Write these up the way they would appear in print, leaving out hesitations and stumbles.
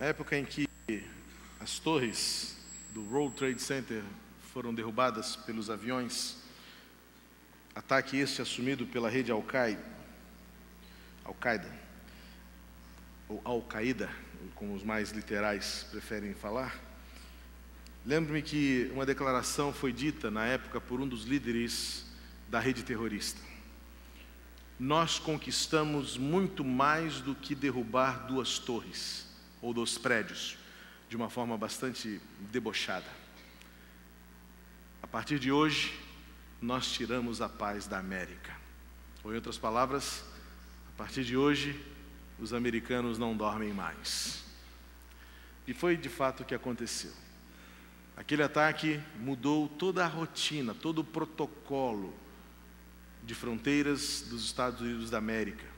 Na época em que as torres do World Trade Center foram derrubadas pelos aviões, ataque este assumido pela rede Al-Qaeda, ou Al-Qaeda, como os mais literais preferem falar. Lembro-me que uma declaração foi dita na época por um dos líderes da rede terrorista: nós conquistamos muito mais do que derrubar 2 torres ou 2 prédios, de uma forma bastante debochada. A partir de hoje, nós tiramos a paz da América. Ou, em outras palavras, a partir de hoje, os americanos não dormem mais. E foi de fato o que aconteceu. Aquele ataque mudou toda a rotina, todo o protocolo de fronteiras dos Estados Unidos da América.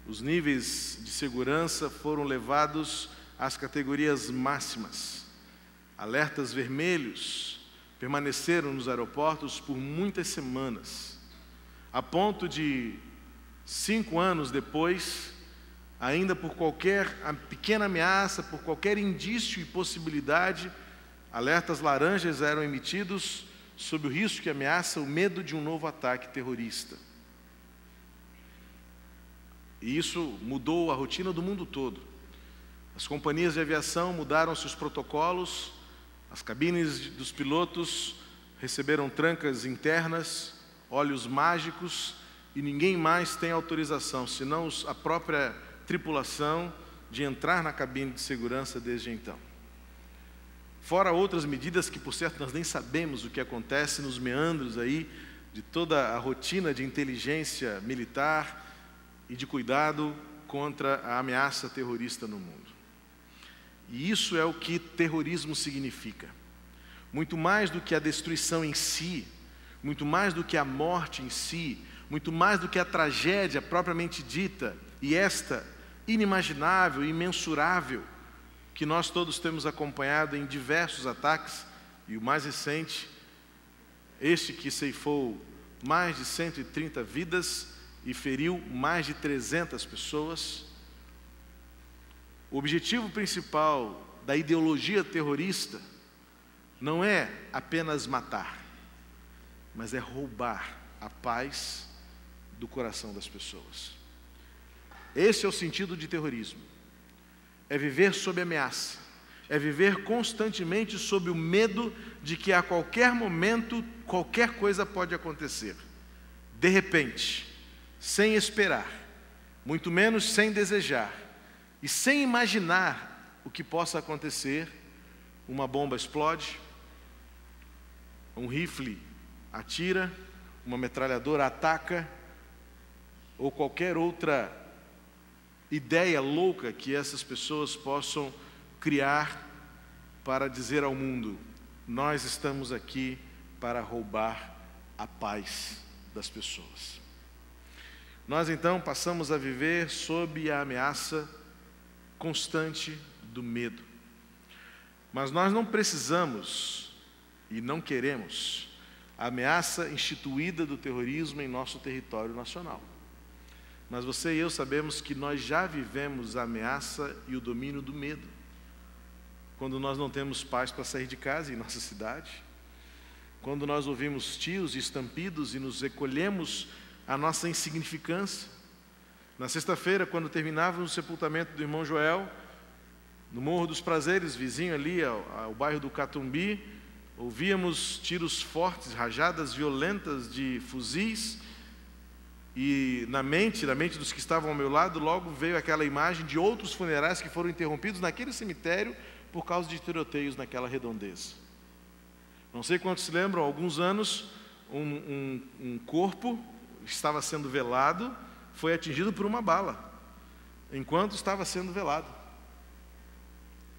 Os níveis de segurança foram levados às categorias máximas. Alertas vermelhos permaneceram nos aeroportos por muitas semanas, a ponto de, 5 anos depois, ainda por qualquer pequena ameaça, por qualquer indício e possibilidade, alertas laranjas eram emitidos sob o risco que ameaça o medo de um novo ataque terrorista. E isso mudou a rotina do mundo todo. As companhias de aviação mudaram seus protocolos, as cabines dos pilotos receberam trancas internas, olhos mágicos, e ninguém mais tem autorização, senão a própria tripulação, de entrar na cabine de segurança desde então. Fora outras medidas que, por certo, nós nem sabemos o que acontece nos meandros aí de toda a rotina de inteligência militar e de cuidado contra a ameaça terrorista no mundo. E isso é o que terrorismo significa. Muito mais do que a destruição em si, muito mais do que a morte em si, muito mais do que a tragédia propriamente dita, e esta inimaginável, imensurável, que nós todos temos acompanhado em diversos ataques, e o mais recente, este que ceifou mais de 130 vidas e feriu mais de 300 pessoas. O objetivo principal da ideologia terrorista não é apenas matar, mas é roubar a paz do coração das pessoas. Esse é o sentido de terrorismo. É viver sob ameaça, é viver constantemente sob o medo de que a qualquer momento qualquer coisa pode acontecer. De repente, sem esperar, muito menos sem desejar, e sem imaginar o que possa acontecer, uma bomba explode, um rifle atira, uma metralhadora ataca, ou qualquer outra ideia louca que essas pessoas possam criar para dizer ao mundo: nós estamos aqui para roubar a paz das pessoas. Nós então passamos a viver sob a ameaça constante do medo. Mas nós não precisamos e não queremos a ameaça instituída do terrorismo em nosso território nacional. Mas você e eu sabemos que nós já vivemos a ameaça e o domínio do medo. Quando nós não temos paz para sair de casa em nossa cidade, quando nós ouvimos tiros e estampidos e nos recolhemos à nossa insignificância. Na sexta-feira, quando terminávamos o sepultamento do irmão Joel, no Morro dos Prazeres, vizinho ali ao bairro do Catumbi, ouvíamos tiros fortes, rajadas violentas de fuzis, e na mente dos que estavam ao meu lado, logo veio aquela imagem de outros funerais que foram interrompidos naquele cemitério por causa de tiroteios naquela redondeza. Não sei quantos se lembram, há alguns anos, um corpo estava sendo velado, foi atingido por uma bala, enquanto estava sendo velado.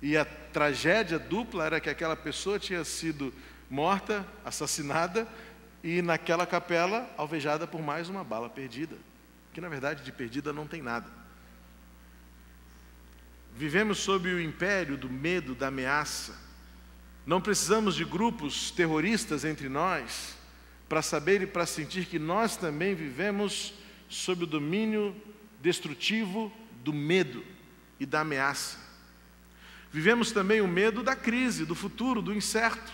E a tragédia dupla era que aquela pessoa tinha sido morta, assassinada, e naquela capela alvejada por mais uma bala perdida, que na verdade de perdida não tem nada. Vivemos sob o império do medo, da ameaça. Não precisamos de grupos terroristas entre nós para saber e para sentir que nós também vivemos sob o domínio destrutivo do medo e da ameaça. Vivemos também o medo da crise, do futuro, do incerto.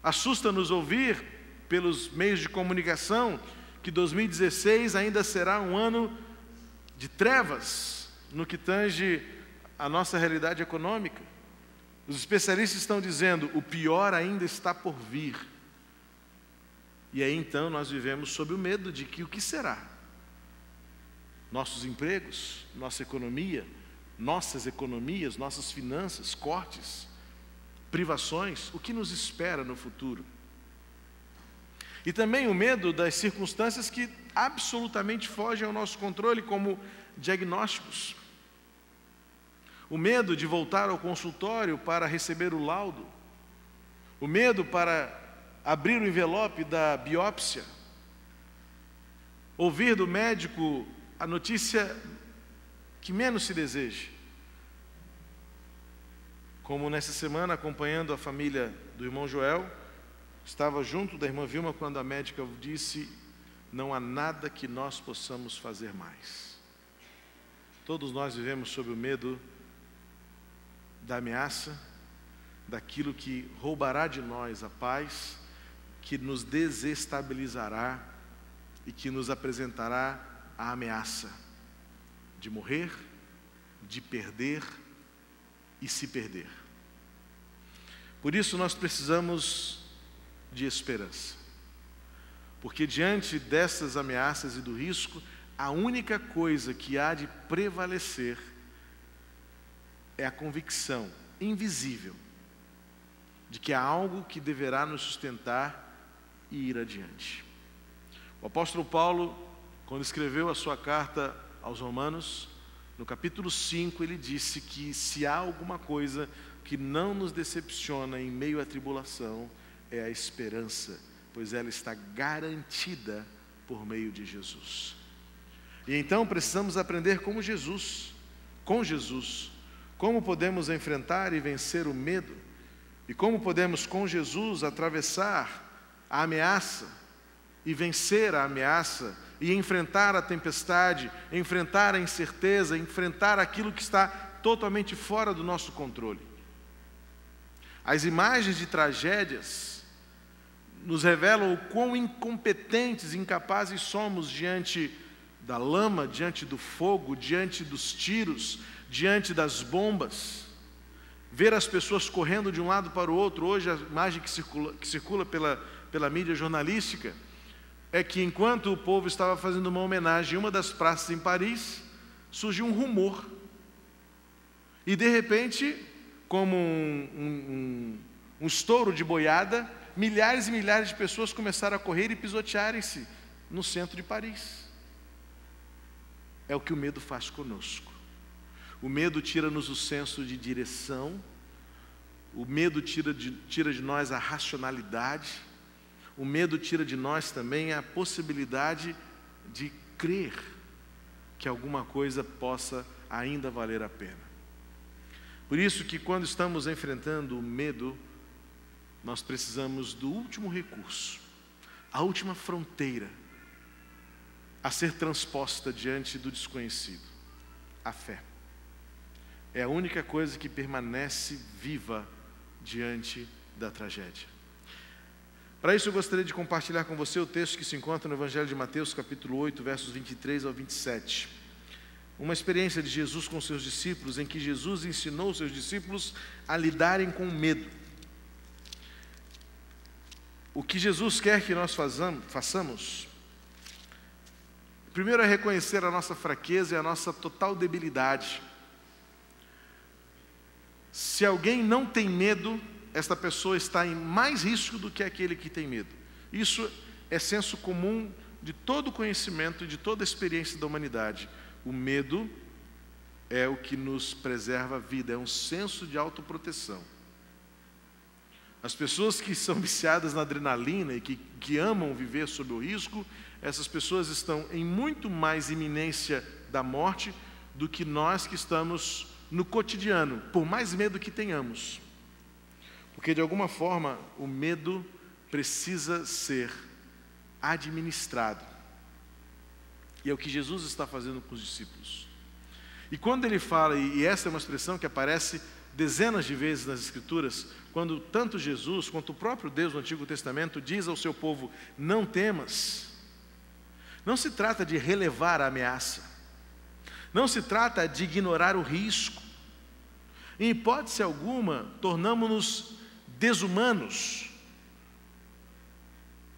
Assusta-nos ouvir, pelos meios de comunicação, que 2016 ainda será um ano de trevas no que tange a nossa realidade econômica. Os especialistas estão dizendo, o pior ainda está por vir. E aí então nós vivemos sob o medo de que o que será? Nossos empregos, nossa economia, nossas economias, nossas finanças, cortes, privações, o que nos espera no futuro? E também o medo das circunstâncias que absolutamente fogem ao nosso controle, como diagnósticos. O medo de voltar ao consultório para receber o laudo. O medo para abrir o envelope da biópsia. Ouvir do médico a notícia que menos se deseja. Como nessa semana, acompanhando a família do irmão Joel, estava junto da irmã Vilma quando a médica disse: não há nada que nós possamos fazer mais. Todos nós vivemos sob o medo da ameaça, daquilo que roubará de nós a paz, que nos desestabilizará e que nos apresentará a ameaça de morrer, de perder e se perder. Por isso nós precisamos de esperança, porque diante dessas ameaças e do risco, a única coisa que há de prevalecer é a convicção invisível de que há algo que deverá nos sustentar e ir adiante. O apóstolo Paulo, quando escreveu a sua carta aos Romanos, no capítulo 5, ele disse que se há alguma coisa que não nos decepciona em meio à tribulação, é a esperança, pois ela está garantida por meio de Jesus. E então precisamos aprender com Jesus, como podemos enfrentar e vencer o medo, e como podemos com Jesus atravessar a ameaça e vencer a ameaça, e enfrentar a tempestade, enfrentar a incerteza, enfrentar aquilo que está totalmente fora do nosso controle. As imagens de tragédias nos revelam o quão incompetentes e incapazes somos diante da lama, diante do fogo, diante dos tiros, diante das bombas. Ver as pessoas correndo de um lado para o outro. Hoje a imagem que circula pela mídia jornalística é que enquanto o povo estava fazendo uma homenagem em uma das praças em Paris, surgiu um rumor. E de repente, como um estouro de boiada, milhares e milhares de pessoas começaram a correr e pisotearem-se no centro de Paris. É o que o medo faz conosco. O medo tira-nos o senso de direção, o medo tira de nós a racionalidade, o medo tira de nós também a possibilidade de crer que alguma coisa possa ainda valer a pena. Por isso que quando estamos enfrentando o medo, nós precisamos do último recurso, a última fronteira a ser transposta diante do desconhecido, a fé. É a única coisa que permanece viva diante da tragédia. Para isso eu gostaria de compartilhar com você o texto que se encontra no Evangelho de Mateus, capítulo 8, versos 23 ao 27. Uma experiência de Jesus com seus discípulos, em que Jesus ensinou seus discípulos a lidarem com o medo. O que Jesus quer que nós façamos, primeiro é reconhecer a nossa fraqueza e a nossa total debilidade. Se alguém não tem medo, esta pessoa está em mais risco do que aquele que tem medo. Isso é senso comum de todo conhecimento e de toda experiência da humanidade. O medo é o que nos preserva a vida, é um senso de autoproteção. As pessoas que são viciadas na adrenalina e que amam viver sob o risco, essas pessoas estão em muito mais iminência da morte do que nós que estamos no cotidiano, por mais medo que tenhamos. Porque de alguma forma o medo precisa ser administrado. E é o que Jesus está fazendo com os discípulos. E quando ele fala, e essa é uma expressão que aparece dezenas de vezes nas Escrituras, quando tanto Jesus quanto o próprio Deus no Antigo Testamento diz ao seu povo: não temas. Não se trata de relevar a ameaça, não se trata de ignorar o risco. Em hipótese alguma, tornamo-nos desumanos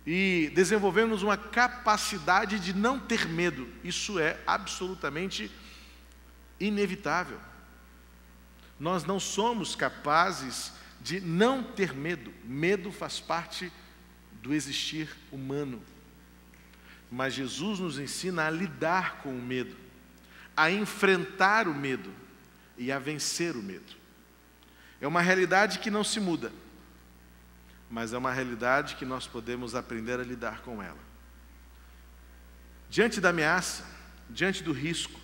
e desenvolvemos uma capacidade de não ter medo. Isso é absolutamente inevitável. Nós não somos capazes de não ter medo. Medo faz parte do existir humano. Mas Jesus nos ensina a lidar com o medo, a enfrentar o medo e a vencer o medo. É uma realidade que não se muda, mas é uma realidade que nós podemos aprender a lidar com ela. Diante da ameaça, diante do risco,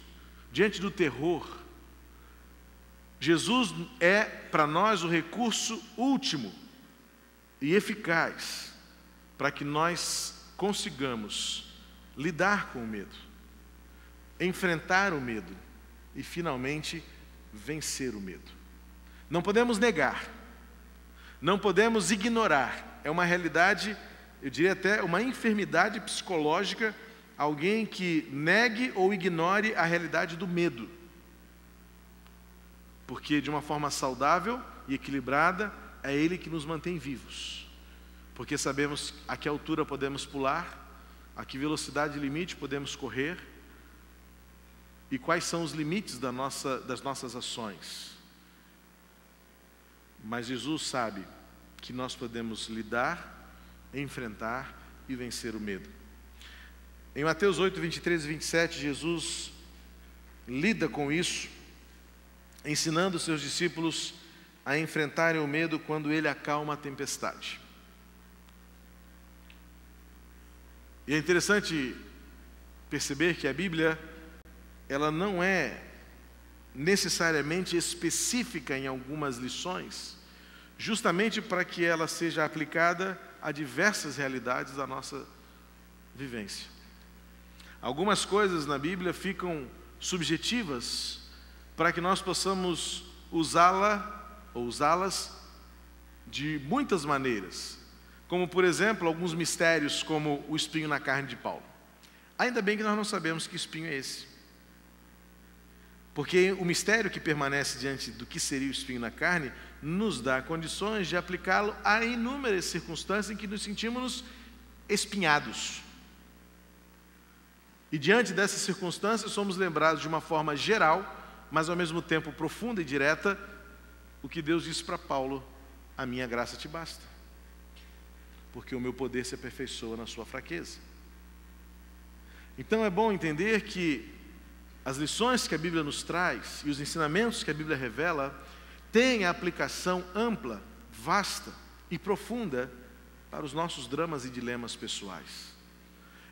diante do terror, Jesus é para nós o recurso último e eficaz para que nós consigamos lidar com o medo, enfrentar o medo e finalmente vencer o medo. Não podemos negar, não podemos ignorar. É uma realidade, eu diria até uma enfermidade psicológica, alguém que negue ou ignore a realidade do medo. Porque de uma forma saudável e equilibrada, é ele que nos mantém vivos. Porque sabemos a que altura podemos pular, a que velocidade limite podemos correr e quais são os limites das nossas ações. Mas Jesus sabe que nós podemos lidar, enfrentar e vencer o medo. Em Mateus 8, 23 e 27, Jesus lida com isso, ensinando os seus discípulos a enfrentarem o medo quando ele acalma a tempestade. E é interessante perceber que a Bíblia, ela não é necessariamente específica em algumas lições, justamente para que ela seja aplicada a diversas realidades da nossa vivência. Algumas coisas na Bíblia ficam subjetivas para que nós possamos usá-las de muitas maneiras. Como, por exemplo, alguns mistérios, como o espinho na carne de Paulo. Ainda bem que nós não sabemos que espinho é esse. Porque o mistério que permanece diante do que seria o espinho na carne, nos dá condições de aplicá-lo a inúmeras circunstâncias em que nos sentimos espinhados. E diante dessas circunstâncias, somos lembrados de uma forma geral, mas ao mesmo tempo profunda e direta, o que Deus disse para Paulo: a minha graça te basta. Porque o meu poder se aperfeiçoa na sua fraqueza. Então é bom entender que as lições que a Bíblia nos traz e os ensinamentos que a Bíblia revela têm a aplicação ampla, vasta e profunda para os nossos dramas e dilemas pessoais.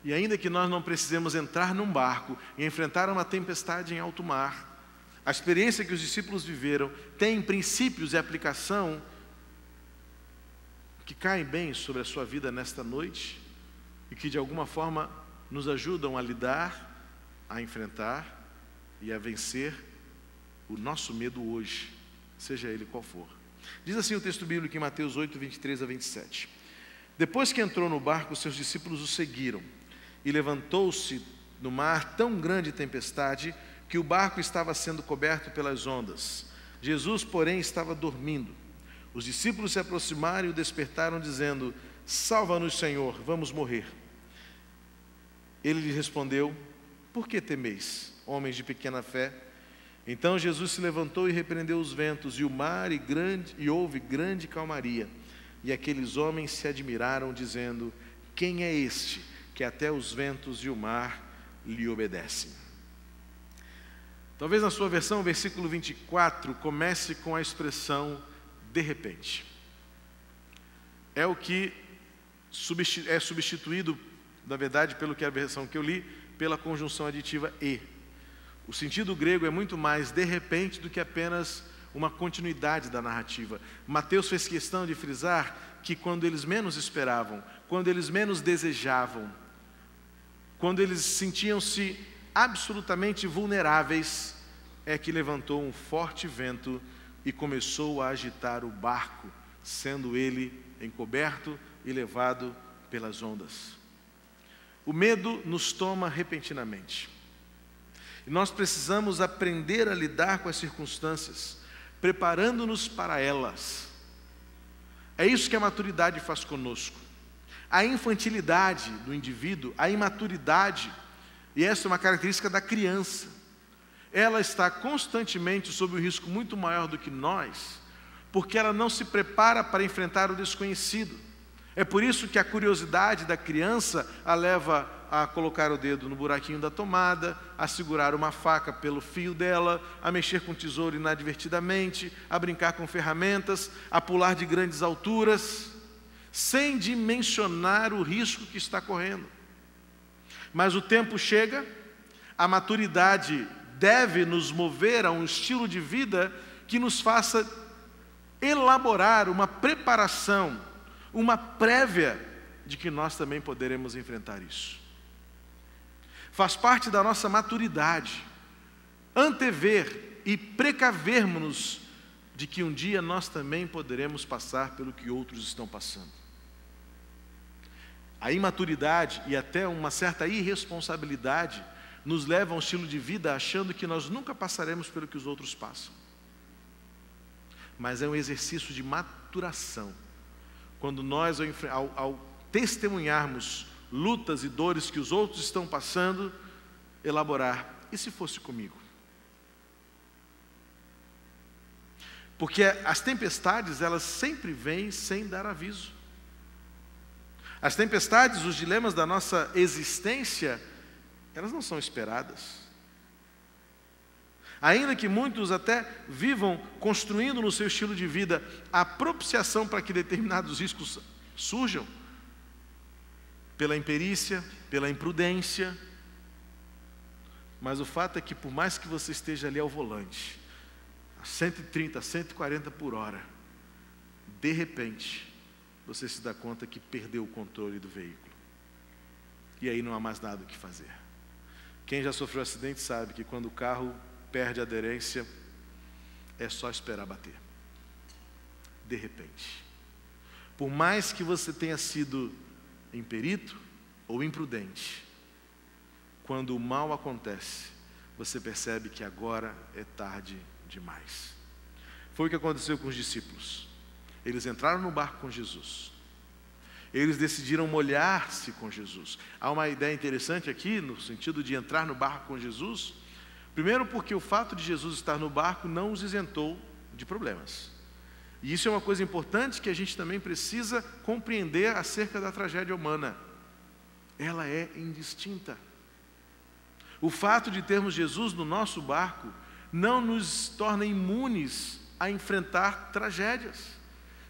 E ainda que nós não precisemos entrar num barco e enfrentar uma tempestade em alto mar, a experiência que os discípulos viveram tem princípios e aplicação que caem bem sobre a sua vida nesta noite e que de alguma forma nos ajudam a lidar, a enfrentar e a vencer o nosso medo hoje, seja ele qual for. Diz assim o texto bíblico em Mateus 8, 23 a 27. Depois que entrou no barco, seus discípulos o seguiram, e levantou-se no mar tão grande tempestade que o barco estava sendo coberto pelas ondas. Jesus, porém, estava dormindo. Os discípulos se aproximaram e o despertaram, dizendo: salva-nos, Senhor, vamos morrer. Ele lhes respondeu: por que temeis, homens de pequena fé? Então Jesus se levantou e repreendeu os ventos e o mar, e houve grande calmaria. E aqueles homens se admiraram, dizendo: quem é este que até os ventos e o mar lhe obedecem? Talvez na sua versão, o versículo 24, comece com a expressão de repente. É o que é substituído, na verdade, pelo que é a versão que eu li, pela conjunção aditiva e. O sentido grego é muito mais de repente do que apenas uma continuidade da narrativa. Mateus fez questão de frisar que quando eles menos esperavam, quando eles menos desejavam, quando eles sentiam-se absolutamente vulneráveis, é que levantou um forte vento e começou a agitar o barco, sendo ele encoberto e levado pelas ondas. O medo nos toma repentinamente. E nós precisamos aprender a lidar com as circunstâncias, preparando-nos para elas. É isso que a maturidade faz conosco. A infantilidade do indivíduo, a imaturidade, e essa é uma característica da criança, ela está constantemente sob um risco muito maior do que nós, porque ela não se prepara para enfrentar o desconhecido. É por isso que a curiosidade da criança a leva a colocar o dedo no buraquinho da tomada, a segurar uma faca pelo fio dela, a mexer com o tesouro inadvertidamente, a brincar com ferramentas, a pular de grandes alturas, sem dimensionar o risco que está correndo. Mas o tempo chega, a maturidade deve nos mover a um estilo de vida que nos faça elaborar uma preparação, uma prévia de que nós também poderemos enfrentar isso. Faz parte da nossa maturidade antever e precavermos-nos de que um dia nós também poderemos passar pelo que outros estão passando. A imaturidade e até uma certa irresponsabilidade nos leva a um estilo de vida achando que nós nunca passaremos pelo que os outros passam. Mas é um exercício de maturação. Quando nós, ao testemunharmos lutas e dores que os outros estão passando, elaborar: e se fosse comigo? Porque as tempestades, elas sempre vêm sem dar aviso. As tempestades, os dilemas da nossa existência, elas não são esperadas. Ainda que muitos até vivam construindo no seu estilo de vida a propiciação para que determinados riscos surjam, pela imperícia, pela imprudência, mas o fato é que por mais que você esteja ali ao volante, a 130, 140 por hora, de repente, você se dá conta que perdeu o controle do veículo. E aí não há mais nada o que fazer. Quem já sofreu acidente sabe que quando o carro perde a aderência, é só esperar bater. De repente. Por mais que você tenha sido imperito ou imprudente, quando o mal acontece, você percebe que agora é tarde demais. Foi o que aconteceu com os discípulos. Eles entraram no barco com Jesus. Eles decidiram molhar-se com Jesus. Há uma ideia interessante aqui, no sentido de entrar no barco com Jesus. Primeiro porque o fato de Jesus estar no barco não os isentou de problemas. E isso é uma coisa importante que a gente também precisa compreender acerca da tragédia humana. Ela é indistinta. O fato de termos Jesus no nosso barco não nos torna imunes a enfrentar tragédias,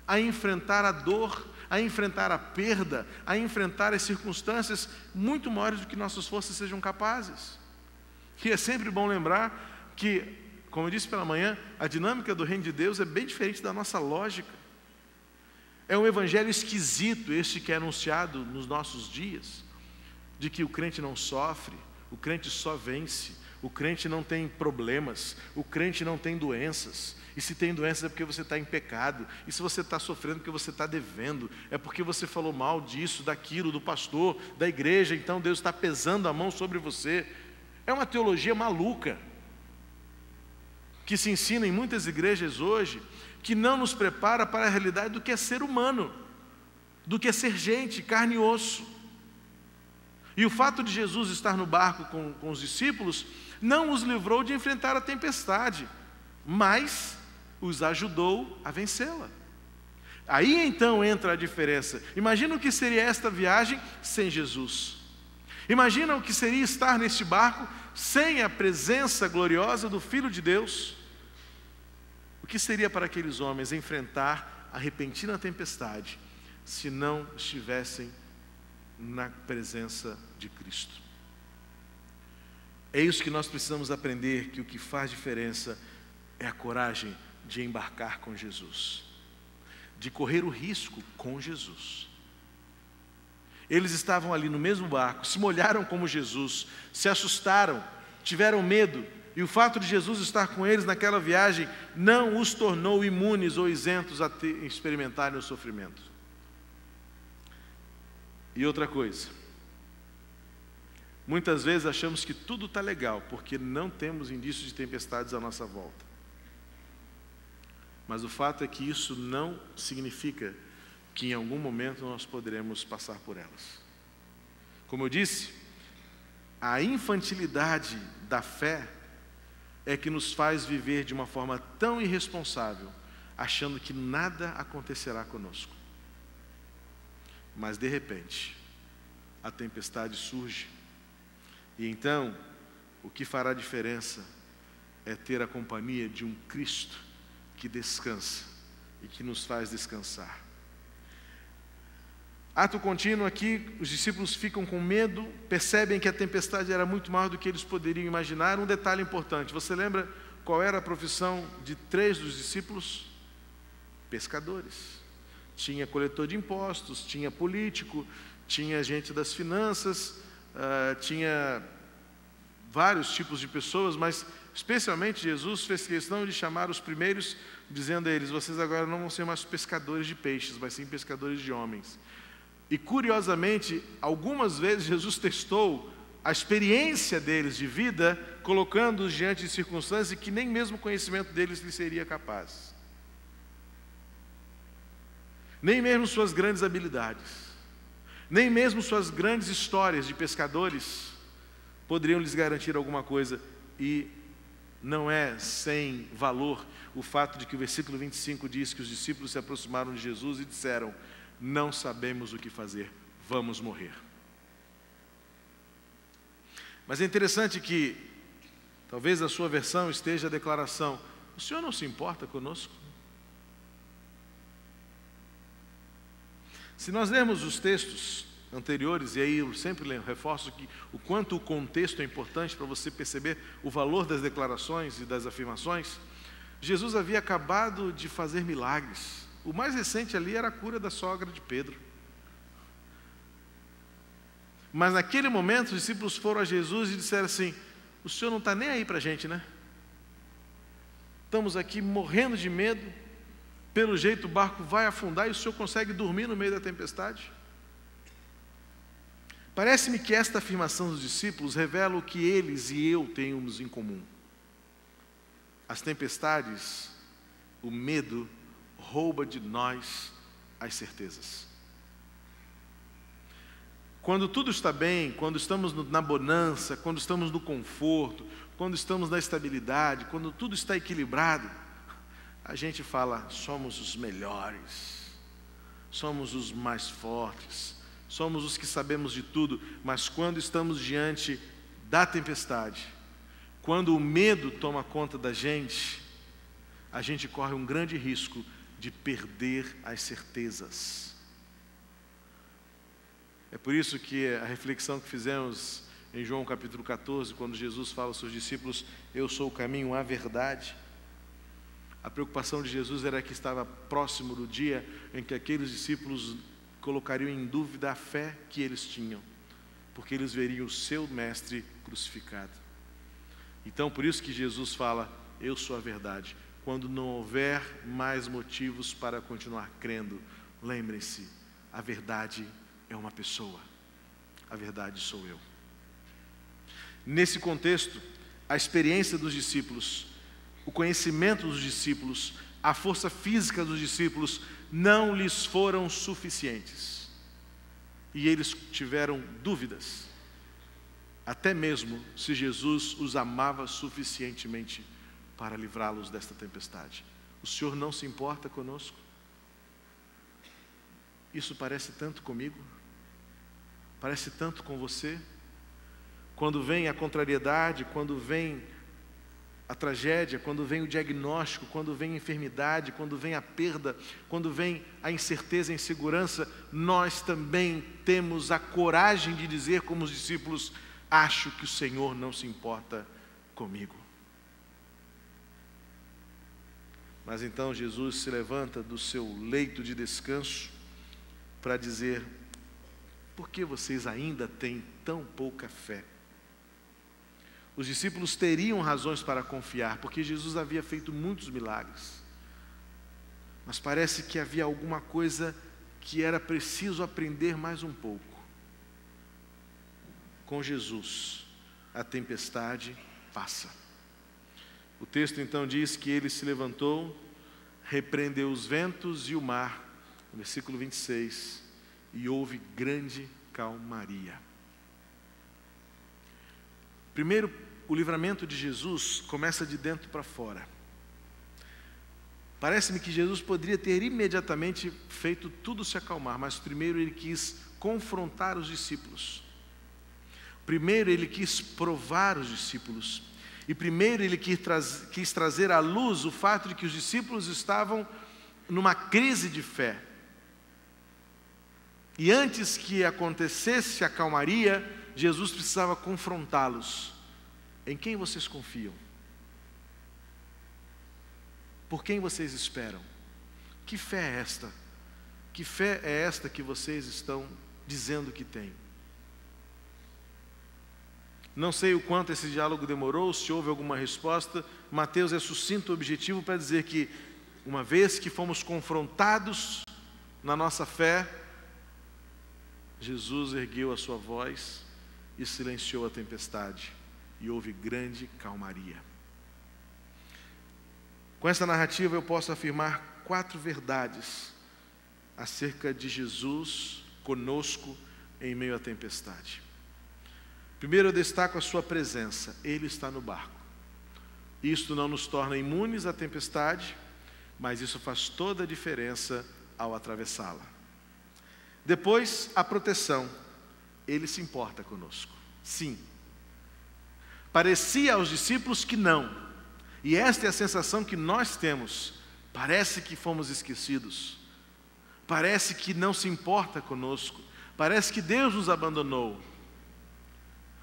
a enfrentar a dor, a enfrentar a perda, a enfrentar as circunstâncias muito maiores do que nossas forças sejam capazes. E é sempre bom lembrar que, como eu disse pela manhã, a dinâmica do reino de Deus é bem diferente da nossa lógica. É um evangelho esquisito este que é anunciado nos nossos dias, de que o crente não sofre, o crente só vence, o crente não tem problemas, o crente não tem doenças. E se tem doenças é porque você está em pecado. E se você está sofrendo é porque você está devendo. É porque você falou mal disso, daquilo, do pastor, da igreja. Então Deus está pesando a mão sobre você. É uma teologia maluca que se ensina em muitas igrejas hoje, que não nos prepara para a realidade do que é ser humano, do que é ser gente, carne e osso. E o fato de Jesus estar no barco com os discípulos não os livrou de enfrentar a tempestade, mas os ajudou a vencê-la. Aí então entra a diferença. Imagina o que seria esta viagem sem Jesus. Imagina o que seria estar neste barco sem a presença gloriosa do Filho de Deus. O que seria para aqueles homens enfrentar a repentina tempestade se não estivessem na presença de Cristo? É isso que nós precisamos aprender, que o que faz diferença é a coragem de embarcar com Jesus, de correr o risco com Jesus. Eles estavam ali no mesmo barco, se molharam como Jesus, se assustaram, tiveram medo, E o fato de Jesus estar com eles naquela viagem não os tornou imunes ou isentos a experimentarem o sofrimento. E outra coisa, muitas vezes achamos que tudo está legal, porque não temos indícios de tempestades à nossa volta. Mas o fato é que isso não significa que em algum momento nós poderemos passar por elas. Como eu disse, a infantilidade da fé é que nos faz viver de uma forma tão irresponsável, achando que nada acontecerá conosco. Mas de repente, a tempestade surge, e então, o que fará diferença é ter a companhia de um Cristo que descansa e que nos faz descansar. Ato contínuo aqui, os discípulos ficam com medo, percebem que a tempestade era muito maior do que eles poderiam imaginar. Um detalhe importante, você lembra qual era a profissão de 3 dos discípulos? Pescadores. Tinha coletor de impostos, tinha político, tinha gente das finanças, tinha vários tipos de pessoas, mas especialmente Jesus fez questão de chamar os primeiros, dizendo a eles: vocês agora não vão ser mais pescadores de peixes, mas sim pescadores de homens. E curiosamente, algumas vezes Jesus testou a experiência deles de vida, colocando-os diante de circunstâncias que nem mesmo o conhecimento deles lhes seria capaz. Nem mesmo suas grandes habilidades, nem mesmo suas grandes histórias de pescadores poderiam lhes garantir alguma coisa. E não é sem valor o fato de que o versículo 25 diz que os discípulos se aproximaram de Jesus e disseram: não sabemos o que fazer, vamos morrer. Mas é interessante que, talvez a sua versão esteja a declaração: o Senhor não se importa conosco? Se nós lermos os textos anteriores, e aí eu sempre reforço que o quanto o contexto é importante para você perceber o valor das declarações e das afirmações, Jesus havia acabado de fazer milagres. O mais recente ali era a cura da sogra de Pedro. Mas naquele momento os discípulos foram a Jesus e disseram assim: o Senhor não está nem aí para a gente, né? Estamos aqui morrendo de medo, pelo jeito o barco vai afundar e o Senhor consegue dormir no meio da tempestade? Parece-me que esta afirmação dos discípulos revela o que eles e eu temos em comum. As tempestades, o medo, rouba de nós as certezas. Quando tudo está bem, quando estamos na bonança, quando estamos no conforto, quando estamos na estabilidade, quando tudo está equilibrado, a gente fala: somos os melhores, somos os mais fortes, somos os que sabemos de tudo. Mas quando estamos diante da tempestade, quando o medo toma conta da gente, a gente corre um grande risco de perder as certezas. É por isso que a reflexão que fizemos em João capítulo 14, quando Jesus fala aos seus discípulos: eu sou o caminho, a verdade. A preocupação de Jesus era que estava próximo do dia em que aqueles discípulos colocariam em dúvida a fé que eles tinham, porque eles veriam o seu mestre crucificado. Então, por isso que Jesus fala: eu sou a verdade. Quando não houver mais motivos para continuar crendo, lembrem-se, a verdade é uma pessoa, a verdade sou eu. Nesse contexto, a experiência dos discípulos, o conhecimento dos discípulos, a força física dos discípulos não lhes foram suficientes. E eles tiveram dúvidas, até mesmo se Jesus os amava suficientemente para livrá-los desta tempestade. O Senhor não se importa conosco? Isso parece tanto comigo, parece tanto com você. Quando vem a contrariedade, quando vem a tragédia, quando vem o diagnóstico, quando vem a enfermidade, quando vem a perda, quando vem a incerteza e a insegurança, nós também temos a coragem de dizer, como os discípulos: acho que o Senhor não se importa comigo. Mas então Jesus se levanta do seu leito de descanso para dizer: por que vocês ainda têm tão pouca fé? os discípulos teriam razões para confiar, porque Jesus havia feito muitos milagres. Mas parece que havia alguma coisa que era preciso aprender mais um pouco. Com Jesus, a tempestade passa. O texto então diz que ele se levantou, repreendeu os ventos e o mar, no versículo 26, e houve grande calmaria. Primeiro, o livramento de Jesus começa de dentro para fora. Parece-me que Jesus poderia ter imediatamente feito tudo se acalmar, mas primeiro ele quis confrontar os discípulos. Primeiro ele quis provar os discípulos. E primeiro ele quis trazer à luz o fato de que os discípulos estavam numa crise de fé. E antes que acontecesse a calmaria, Jesus precisava confrontá-los. Em quem vocês confiam? Por quem vocês esperam? Que fé é esta? Que fé é esta que vocês estão dizendo que têm? Não sei o quanto esse diálogo demorou, se houve alguma resposta. Mateus é sucinto e objetivo para dizer que, uma vez que fomos confrontados na nossa fé, Jesus ergueu a sua voz e silenciou a tempestade, e houve grande calmaria. Com essa narrativa eu posso afirmar 4 verdades acerca de Jesus conosco em meio à tempestade. Primeiro eu destaco a sua presença, Ele está no barco. Isto não nos torna imunes à tempestade, mas isso faz toda a diferença ao atravessá-la. Depois, a proteção, Ele se importa conosco. Sim. Parecia aos discípulos que não. E esta é a sensação que nós temos. Parece que fomos esquecidos. Parece que não se importa conosco. Parece que Deus nos abandonou.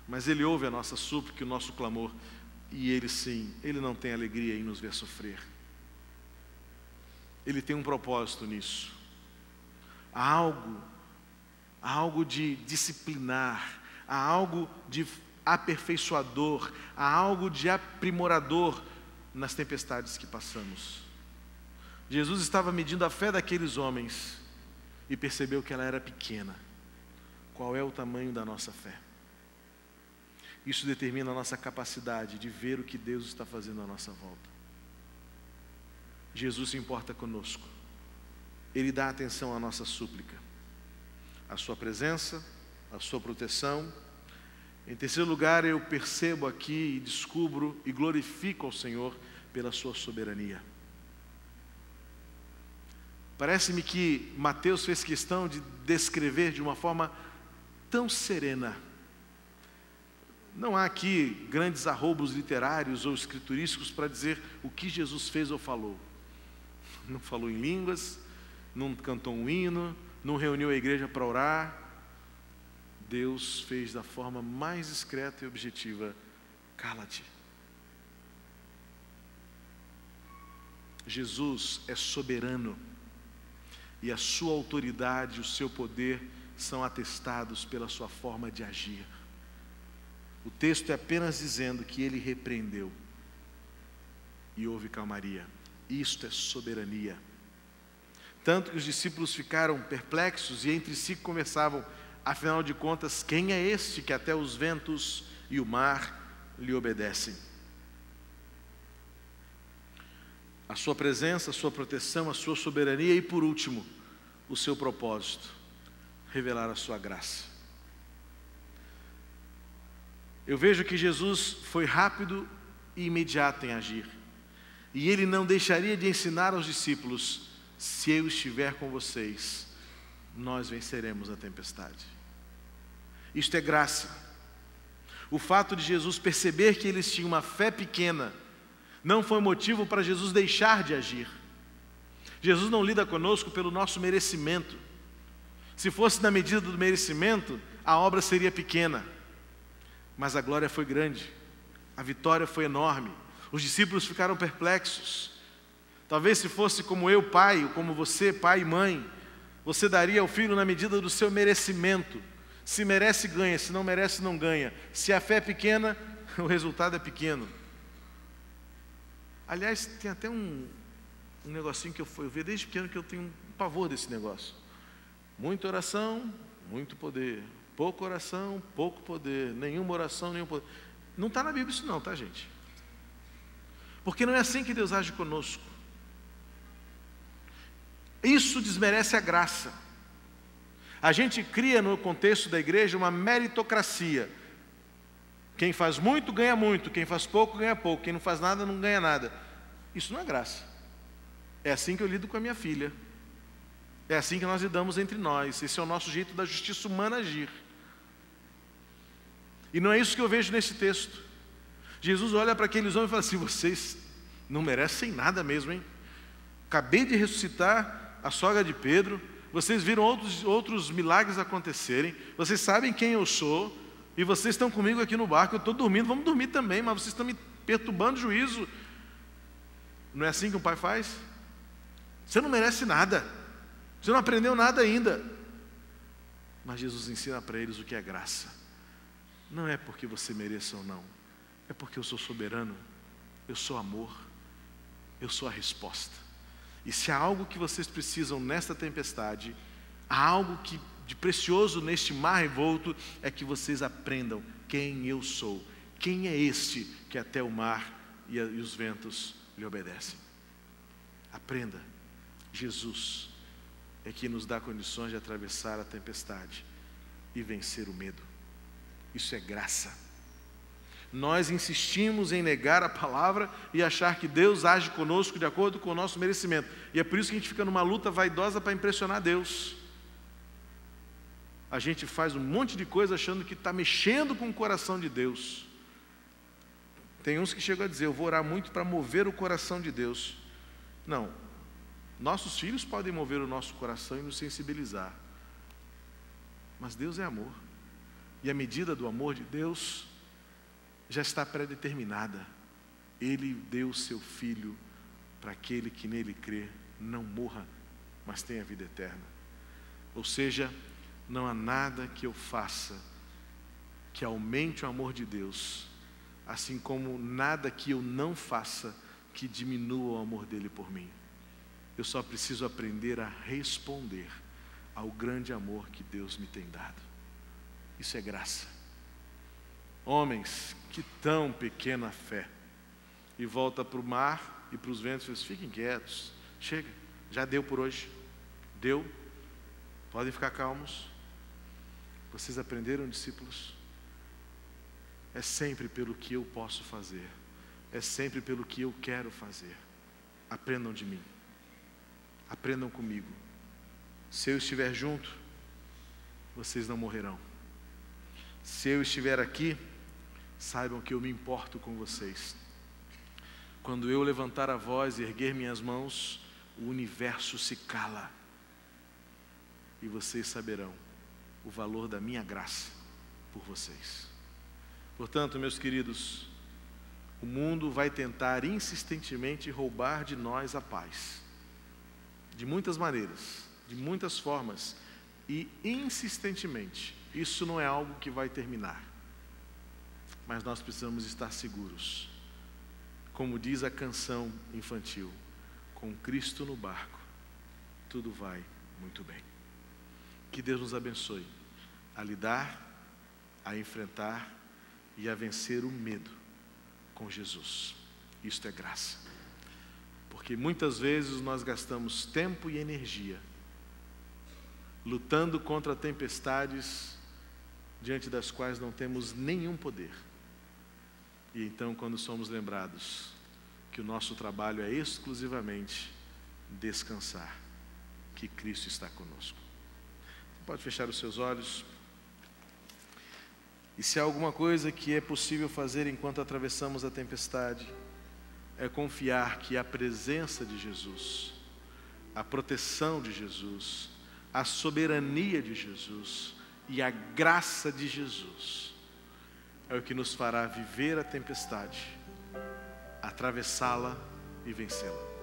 Mas Ele ouve a nossa súplica e o nosso clamor. E Ele sim, Ele não tem alegria em nos ver sofrer. Ele tem um propósito nisso. Há algo de disciplinar, há algo de aperfeiçoador, há algo de aprimorador nas tempestades que passamos. Jesus estava medindo a fé daqueles homens e percebeu que ela era pequena. Qual é o tamanho da nossa fé? Isso determina a nossa capacidade de ver o que Deus está fazendo à nossa volta. Jesus se importa conosco. Ele dá atenção à nossa súplica, à sua presença, à sua proteção. Em terceiro lugar, eu percebo aqui e descubro e glorifico ao Senhor pela sua soberania. Parece-me que Mateus fez questão de descrever de uma forma tão serena. Não há aqui grandes arroubos literários ou escriturísticos para dizer o que Jesus fez ou falou. Não falou em línguas, não cantou um hino, não reuniu a igreja para orar. Deus fez da forma mais discreta e objetiva: cala-te. Jesus é soberano e a sua autoridade, o seu poder são atestados pela sua forma de agir. O texto é apenas dizendo que ele repreendeu e houve calmaria. Isto é soberania. Tanto que os discípulos ficaram perplexos e entre si conversavam: afinal de contas, quem é este que até os ventos e o mar lhe obedecem? A sua presença, a sua proteção, a sua soberania e, por último, o seu propósito: revelar a sua graça. Eu vejo que Jesus foi rápido e imediato em agir. E Ele não deixaria de ensinar aos discípulos: se eu estiver com vocês, nós venceremos a tempestade. Isto é graça. O fato de Jesus perceber que eles tinham uma fé pequena não foi motivo para Jesus deixar de agir. Jesus não lida conosco pelo nosso merecimento. Se fosse na medida do merecimento, a obra seria pequena. Mas a glória foi grande, a vitória foi enorme. Os discípulos ficaram perplexos. Talvez se fosse como eu, pai, ou como você, pai e mãe, você daria ao filho na medida do seu merecimento. Se merece, ganha. Se não merece, não ganha. Se a fé é pequena, o resultado é pequeno. Aliás, tem até um negocinho que eu vi desde pequeno que eu tenho um pavor desse negócio. Muita oração, muito poder. Pouca oração, pouco poder. Nenhuma oração, nenhum poder. Não está na Bíblia isso não, tá, gente? Porque não é assim que Deus age conosco. Isso desmerece a graça. A gente cria no contexto da igreja uma meritocracia. Quem faz muito, ganha muito. Quem faz pouco, ganha pouco. Quem não faz nada, não ganha nada. Isso não é graça. É assim que eu lido com a minha filha. É assim que nós lidamos entre nós. Esse é o nosso jeito da justiça humana agir. E não é isso que eu vejo nesse texto. Jesus olha para aqueles homens e fala assim: vocês não merecem nada mesmo, hein? Acabei de ressuscitar a sogra de Pedro. Vocês viram outros milagres acontecerem. Vocês sabem quem eu sou. E vocês estão comigo aqui no barco. Eu estou dormindo, vamos dormir também. Mas vocês estão me perturbando o juízo. Não é assim que um pai faz? Você não merece nada. Você não aprendeu nada ainda. Mas Jesus ensina para eles o que é graça. Não é porque você mereça ou não. É porque eu sou soberano. Eu sou amor. Eu sou a resposta. E se há algo que vocês precisam nesta tempestade, há algo de precioso neste mar revolto, é que vocês aprendam quem eu sou. Quem é este que até o mar e os ventos lhe obedecem? Aprenda. Jesus é que nos dá condições de atravessar a tempestade e vencer o medo. Isso é graça. Nós insistimos em negar a palavra e achar que Deus age conosco de acordo com o nosso merecimento. E é por isso que a gente fica numa luta vaidosa para impressionar Deus. A gente faz um monte de coisa achando que está mexendo com o coração de Deus. Tem uns que chegam a dizer: eu vou orar muito para mover o coração de Deus. Não. Nossos filhos podem mover o nosso coração e nos sensibilizar. Mas Deus é amor. E a medida do amor de Deus já está pré-determinada. Ele deu o seu Filho para aquele que nele crê não morra, mas tenha vida eterna. Ou seja, não há nada que eu faça que aumente o amor de Deus, assim como nada que eu não faça que diminua o amor dele por mim. Eu só preciso aprender a responder ao grande amor que Deus me tem dado. Isso é graça. Homens, que tão pequena fé. E volta para o mar e para os ventos e diz: fiquem quietos, chega, já deu por hoje. Deu, podem ficar calmos. Vocês aprenderam, discípulos? É sempre pelo que eu posso fazer. É sempre pelo que eu quero fazer. Aprendam de mim. Aprendam comigo. Se eu estiver junto, vocês não morrerão. Se eu estiver aqui, saibam que eu me importo com vocês. Quando eu levantar a voz e erguer minhas mãos, o universo se cala. E vocês saberão o valor da minha graça por vocês. Portanto, meus queridos, o mundo vai tentar insistentemente roubar de nós a paz. De muitas maneiras, de muitas formas, e insistentemente. Isso não é algo que vai terminar. Mas nós precisamos estar seguros. Como diz a canção infantil: com Cristo no barco, tudo vai muito bem. Que Deus nos abençoe a lidar, a enfrentar e a vencer o medo com Jesus. Isto é graça. Porque muitas vezes nós gastamos tempo e energia lutando contra tempestades diante das quais não temos nenhum poder. E então, quando somos lembrados que o nosso trabalho é exclusivamente descansar, que Cristo está conosco. Você pode fechar os seus olhos. E se há alguma coisa que é possível fazer enquanto atravessamos a tempestade, é confiar que a presença de Jesus, a proteção de Jesus, a soberania de Jesus e a graça de Jesus é o que nos fará viver a tempestade, atravessá-la e vencê-la.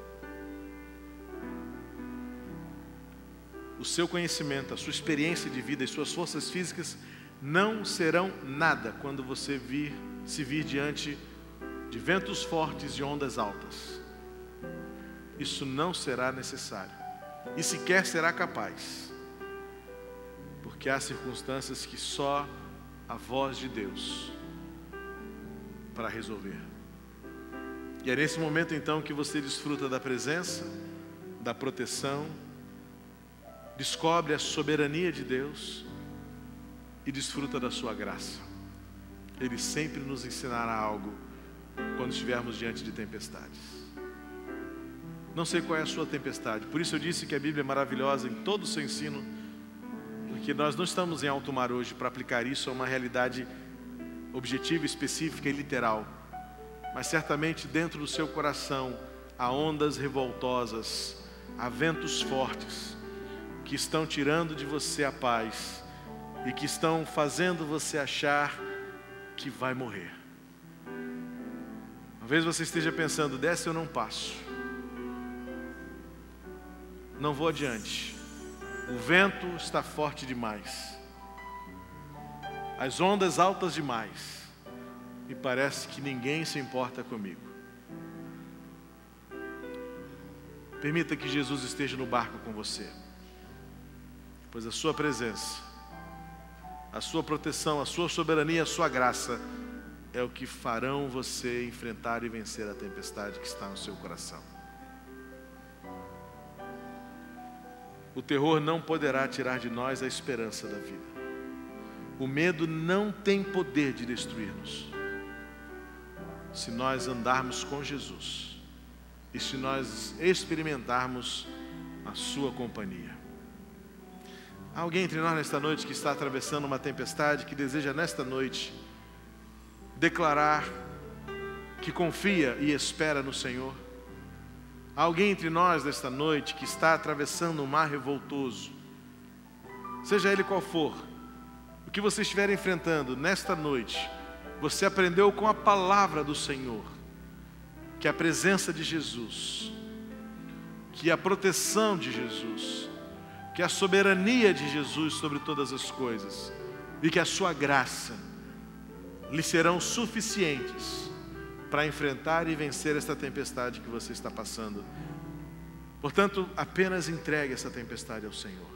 O seu conhecimento, a sua experiência de vida e suas forças físicas não serão nada quando você vir se vir diante de ventos fortes e ondas altas. Isso não será necessário, e sequer será capaz, porque há circunstâncias que só a voz de Deus para resolver. E é nesse momento então que você desfruta da presença, da proteção, descobre a soberania de Deus e desfruta da sua graça. Ele sempre nos ensinará algo quando estivermos diante de tempestades. Não sei qual é a sua tempestade, por isso eu disse que a Bíblia é maravilhosa em todo o seu ensino, porque nós não estamos em alto mar hoje para aplicar isso a uma realidade objetiva, específica e literal, mas certamente dentro do seu coração há ondas revoltosas, há ventos fortes que estão tirando de você a paz e que estão fazendo você achar que vai morrer. Talvez você esteja pensando: dessa eu não passo, não vou adiante, o vento está forte demais, as ondas altas demais, e parece que ninguém se importa comigo. Permita que Jesus esteja no barco com você, pois a sua presença, a sua proteção, a sua soberania, a sua graça é o que farão você enfrentar e vencer a tempestade que está no seu coração. O terror não poderá tirar de nós a esperança da vida. O medo não tem poder de destruir-nos, se nós andarmos com Jesus e se nós experimentarmos a sua companhia. Há alguém entre nós nesta noite que está atravessando uma tempestade, que deseja nesta noite declarar que confia e espera no Senhor? Há alguém entre nós nesta noite que está atravessando um mar revoltoso, seja ele qual for, o que você estiver enfrentando nesta noite, você aprendeu com a palavra do Senhor que a presença de Jesus, que a proteção de Jesus, que a soberania de Jesus sobre todas as coisas e que a sua graça lhe serão suficientes para enfrentar e vencer esta tempestade que você está passando. Portanto, apenas entregue essa tempestade ao Senhor.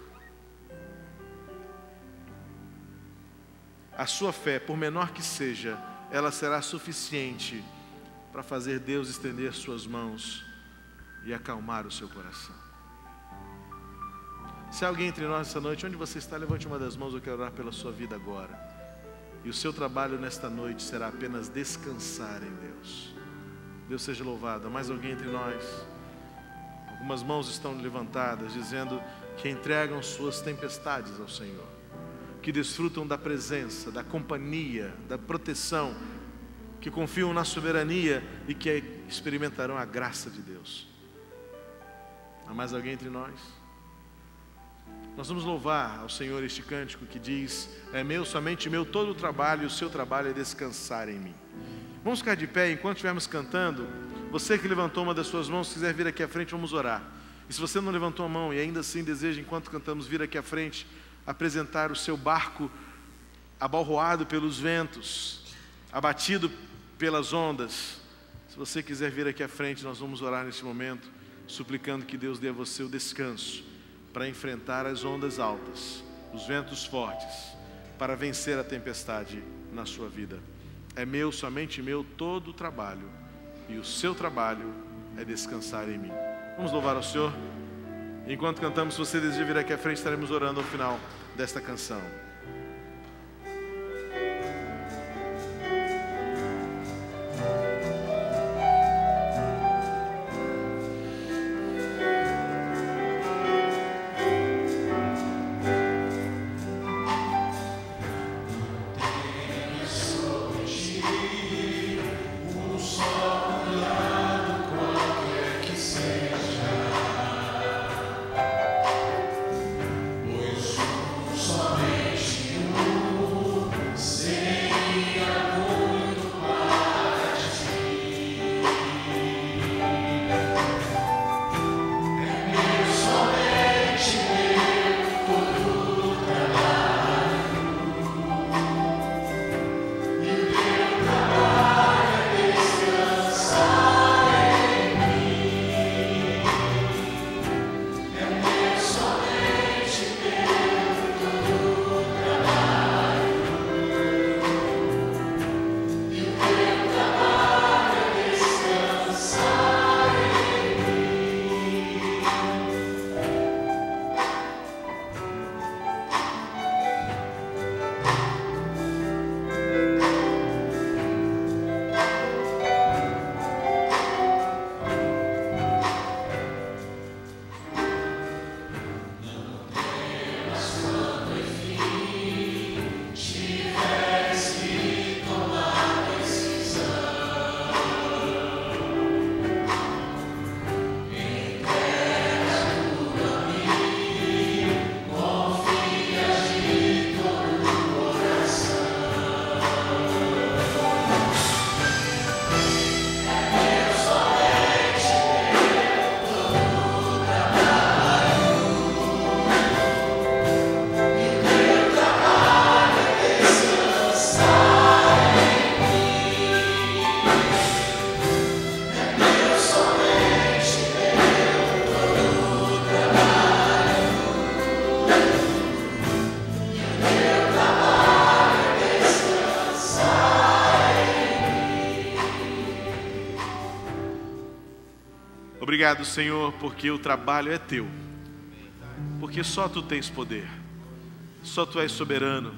A sua fé, por menor que seja, ela será suficiente para fazer Deus estender suas mãos e acalmar o seu coração. Se há alguém entre nós essa noite, onde você está, levante uma das mãos, eu quero orar pela sua vida agora. E o seu trabalho nesta noite será apenas descansar em Deus. Deus seja louvado. Há mais alguém entre nós? Algumas mãos estão levantadas, dizendo que entregam suas tempestades ao Senhor, que desfrutam da presença, da companhia, da proteção, que confiam na soberania e que experimentarão a graça de Deus. Há mais alguém entre nós? Nós vamos louvar ao Senhor este cântico que diz: é meu, somente meu, todo o trabalho, e o seu trabalho é descansar em mim. Vamos ficar de pé enquanto estivermos cantando. Você que levantou uma das suas mãos, se quiser vir aqui à frente, vamos orar. E se você não levantou a mão e ainda assim deseja, enquanto cantamos, vir aqui à frente, apresentar o seu barco abalroado pelos ventos, abatido pelas ondas, se você quiser vir aqui à frente, nós vamos orar neste momento, suplicando que Deus dê a você o descanso para enfrentar as ondas altas, os ventos fortes, para vencer a tempestade na sua vida. É meu, somente meu, todo o trabalho, e o seu trabalho é descansar em mim. Vamos louvar ao Senhor. Enquanto cantamos, se você deseja vir aqui à frente, estaremos orando ao final desta canção. Somente Obrigado, Senhor, porque o trabalho é teu, porque só tu tens poder, só tu és soberano,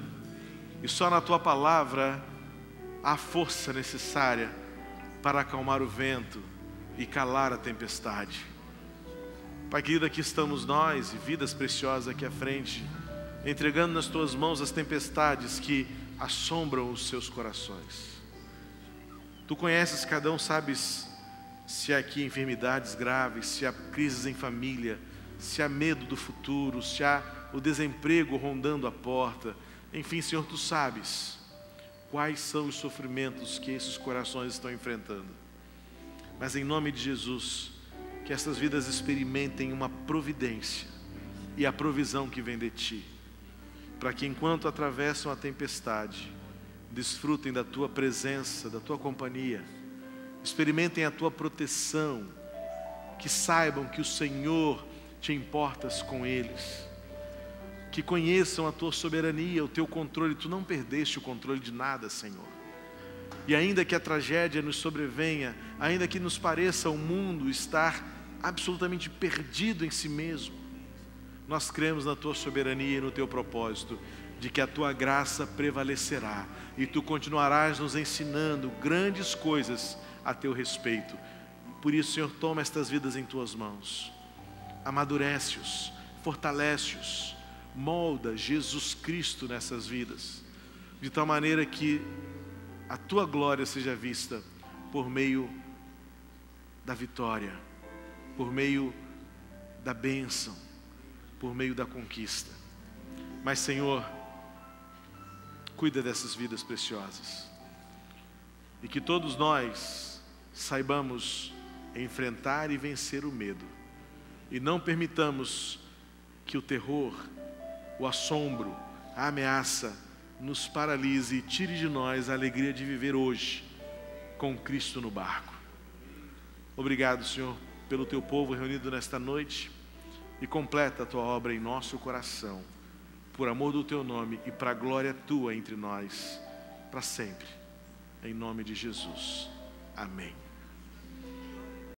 e só na tua palavra há força necessária para acalmar o vento e calar a tempestade. Pai querido, aqui estamos nós e vidas preciosas aqui à frente, entregando nas tuas mãos as tempestades que assombram os seus corações. Tu conheces cada um, sabes se há aqui enfermidades graves, se há crises em família, se há medo do futuro, se há o desemprego rondando a porta. Enfim, Senhor, tu sabes quais são os sofrimentos que esses corações estão enfrentando. Mas em nome de Jesus, que essas vidas experimentem uma providência e a provisão que vem de Ti, para que enquanto atravessam a tempestade, desfrutem da Tua presença, da Tua companhia, experimentem a Tua proteção, que saibam que o Senhor te importas com eles, que conheçam a Tua soberania, o Teu controle. Tu não perdeste o controle de nada, Senhor. E ainda que a tragédia nos sobrevenha, ainda que nos pareça o mundo estar absolutamente perdido em si mesmo, nós cremos na Tua soberania e no Teu propósito, de que a Tua graça prevalecerá, e Tu continuarás nos ensinando grandes coisas a Teu respeito. Por isso, Senhor, toma estas vidas em Tuas mãos, amadurece-os, fortalece-os, molda Jesus Cristo nessas vidas, de tal maneira que a Tua glória seja vista por meio da vitória, por meio da bênção, por meio da conquista. Mas, Senhor, cuida dessas vidas preciosas, e que todos nós saibamos enfrentar e vencer o medo, e não permitamos que o terror, o assombro, a ameaça nos paralise e tire de nós a alegria de viver hoje com Cristo no barco. Obrigado, Senhor, pelo Teu povo reunido nesta noite, e completa a Tua obra em nosso coração, por amor do Teu nome e para a glória Tua entre nós, para sempre. Em nome de Jesus. Amém.